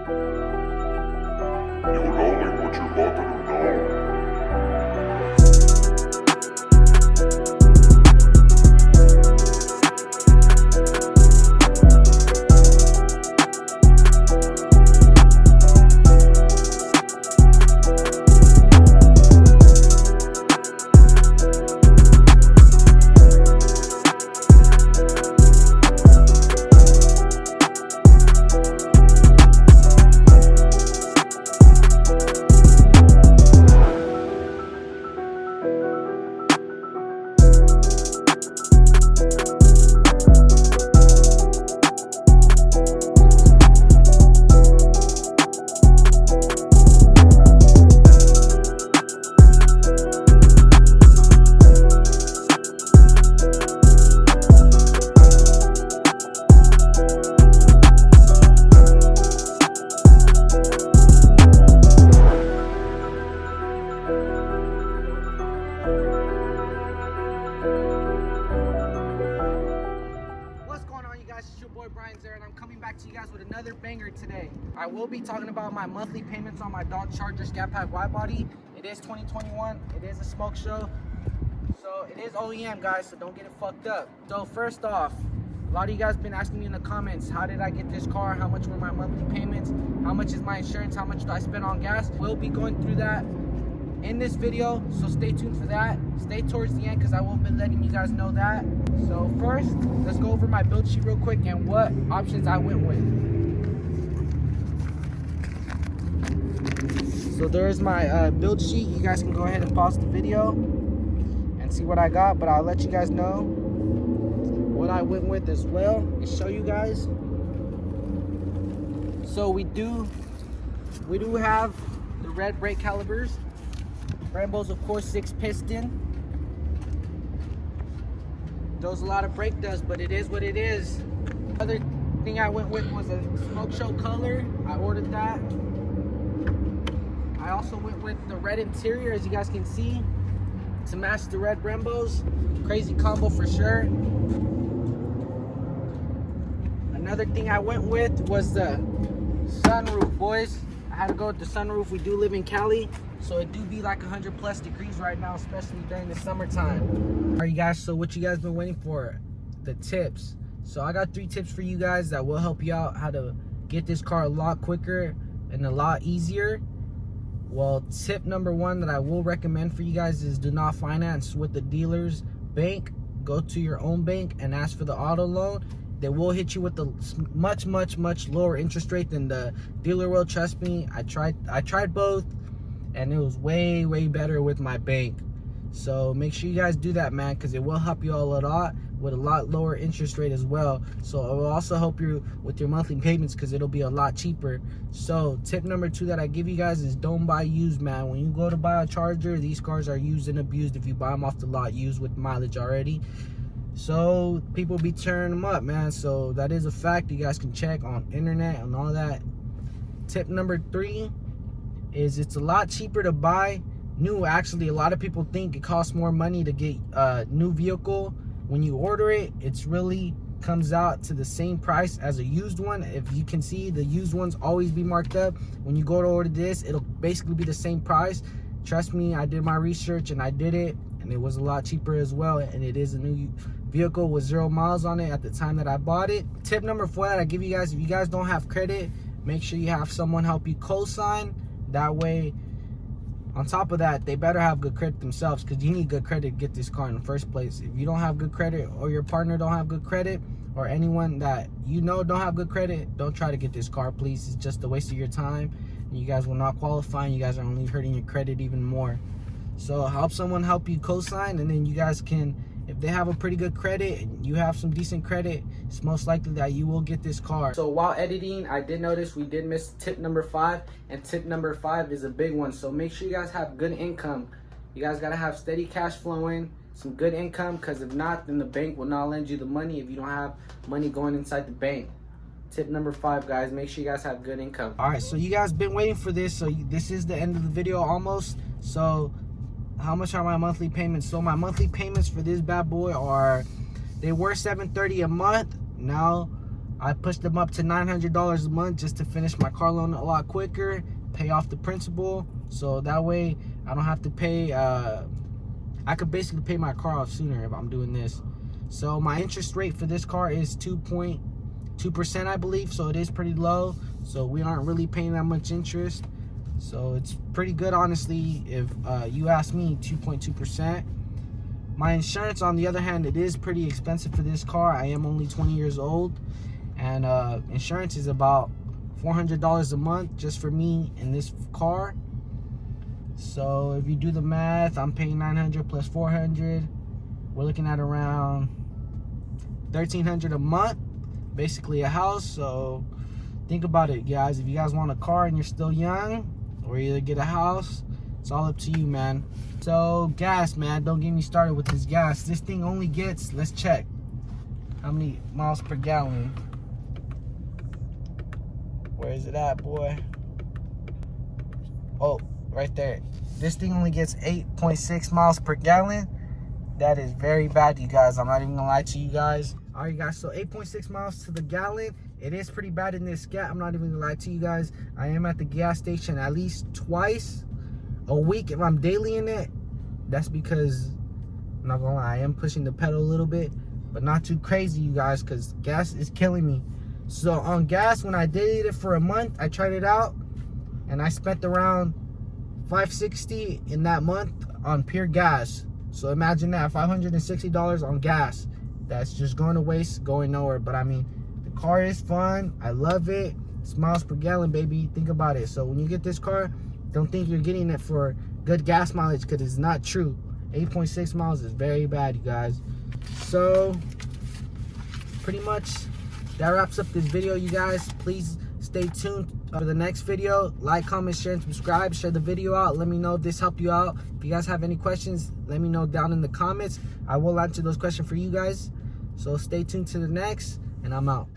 You know like what you're about to do now. And I'm coming back to you guys with another banger today. I will be talking about my monthly payments on my Dodge Charger Scatpack wide body. It is 2021. It is a smoke show, so it is OEM, guys, so don't get it fucked up. So first off, a lot of you guys been asking me in the comments, how did I get this car? How much were my monthly payments? How much is my insurance? How much do I spend on gas? We'll be going through that in this video, so stay tuned for that. Stay towards the end because I will be letting you guys know that. So first, let's go over my build sheet real quick and what options I went with. So there's my build sheet. You guys can go ahead and pause the video and see what I got, but I'll let you guys know what I went with as well and show you guys. So we do have the red brake calipers. Brembo's, of course, 6-piston. Does a lot of brake dust, but it is what it is. Other thing I went with was a smoke show color. I ordered that. I also went with the red interior, as you guys can see, to match the red Brembos. Crazy combo for sure. Another thing I went with was the sunroof, boys. I had to go with the sunroof. We do live in Cali, so it do be like 100+ degrees right now, especially during the summertime. All right, you guys, so what you guys been waiting for? The tips. So I got 3 tips for you guys that will help you out how to get this car a lot quicker and a lot easier. Well, tip number 1 that I will recommend for you guys is do not finance with the dealer's bank. Go to your own bank and ask for the auto loan. They will hit you with the much lower interest rate than the dealer will. Trust me, I tried both, and it was way better with my bank. So make sure you guys do that, man, because it will help you all a lot with a lot lower interest rate as well. So it will also help you with your monthly payments because it'll be a lot cheaper. So tip number 2 that I give you guys is don't buy used, man. When you go to buy a Charger, these cars are used and abused if you buy them off the lot used with mileage already. So people be tearing them up, man. So that is a fact. You guys can check on internet and all that. Tip number 3 is it's a lot cheaper to buy new. Actually, a lot of people think it costs more money to get a new vehicle. When you order it, it's really comes out to the same price as a used one. If you can see, the used ones always be marked up. When you go to order this, it'll basically be the same price. Trust me, I did my research and I did it, and it was a lot cheaper as well. And it is a new vehicle with 0 miles on it at the time that I bought it. Tip number 4 that I give you guys, if you guys don't have credit, make sure you have someone help you co-sign. That way, on top of that, they better have good credit themselves, because you need good credit to get this car in the first place. If you don't have good credit, or your partner don't have good credit, or anyone that you know don't have good credit, don't try to get this car, please. It's just a waste of your time. You guys will not qualify, and you guys are only hurting your credit even more. So help someone help you co-sign, and then you guys can, if they have a pretty good credit and you have some decent credit, it's most likely that you will get this car. So while editing, I did notice we did miss tip number 5, and tip number 5 is a big one. So make sure you guys have good income. You guys gotta have steady cash flowing, some good income, because if not, then the bank will not lend you the money if you don't have money going inside the bank. Tip number 5, guys, make sure you guys have good income. All right, so you guys been waiting for this, so this is the end of the video almost. So how much are my monthly payments? So my monthly payments for this bad boy are, they were $730 a month. Now I pushed them up to $900 a month just to finish my car loan a lot quicker, pay off the principal, so that way I don't have to pay, I could basically pay my car off sooner if I'm doing this. So my interest rate for this car is 2.2%, I believe, so it is pretty low, so we aren't really paying that much interest, so it's pretty good, honestly, if you ask me. 2.2%. My insurance, on the other hand, it is pretty expensive for this car. I am only 20 years old, and insurance is about $400 a month just for me in this car. So if you do the math, I'm paying $900 plus $400. We're looking at around $1,300 a month, basically a house. So think about it, guys. If you guys want a car and you're still young, or either get a house, it's all up to you, man. So gas, man, don't get me started with this gas. This thing only gets, let's check how many miles per gallon. Where is it at, boy? Oh, right there. This thing only gets 8.6 miles per gallon. That is very bad, you guys. I'm not even gonna lie to you guys. All right, guys, so 8.6 miles to the gallon. It is pretty bad in this Scat. I'm not even gonna lie to you guys. I am at the gas station at least twice a week if I'm daily in it. That's because, I'm not gonna lie, I am pushing the pedal a little bit, but not too crazy, you guys, because gas is killing me. So on gas, when I did it for a month, I tried it out, and I spent around $560 in that month on pure gas. So imagine that, $560 on gas. That's just going to waste, going nowhere. But I mean, the car is fun. I love it. It's miles per gallon, baby. Think about it. So when you get this car, don't think you're getting it for good gas mileage, because it's not true. 8.6 miles is very bad, you guys. So pretty much that wraps up this video, you guys. Please stay tuned for the next video. Like, comment, share, and subscribe. Share the video out. Let me know if this helped you out. If you guys have any questions, let me know down in the comments. I will answer those questions for you guys. So stay tuned to the next, and I'm out.